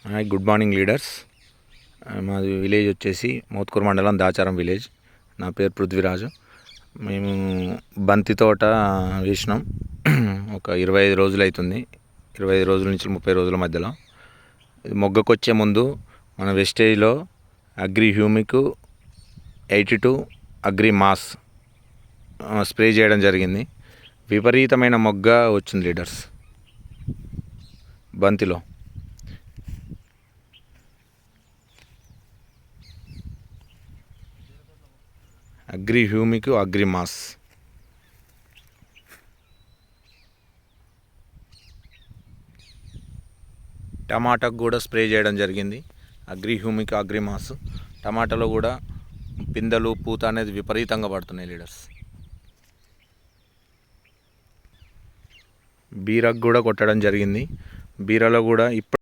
Hi, good morning leaders. మాది village వచ్చేసి మోత్కూరు మండలం దాచారం విలేజ్. నా పేరు పృథ్వీరాజు. మేము బంతి తోట వేసినాం. ఒక 25 రోజులు అవుతుంది. 25 రోజుల నుంచి 30 రోజుల మధ్యలో. మొగ్గకొచ్చే ముందు మన వెస్టేజ్లో Agri Humic 82 Agri Mass spray చేయడం జరిగింది. విపరీతమైన మొగ్గ వచ్చింది లీడర్స్ బంతిలో. అగ్రి హ్యూమిక్ అగ్రి మాస్ టమాటాకు కూడా స్ప్రే చేయడం జరిగింది. అగ్రి హ్యూమిక్ అగ్రి మాస్ టమాటాలో కూడా పిందెలు పూత అనేది విపరీతంగా పడుతున్నాయి లీడర్స్. బీరకు కూడా కొట్టడం జరిగింది. బీరలో కూడా ఇప్పుడు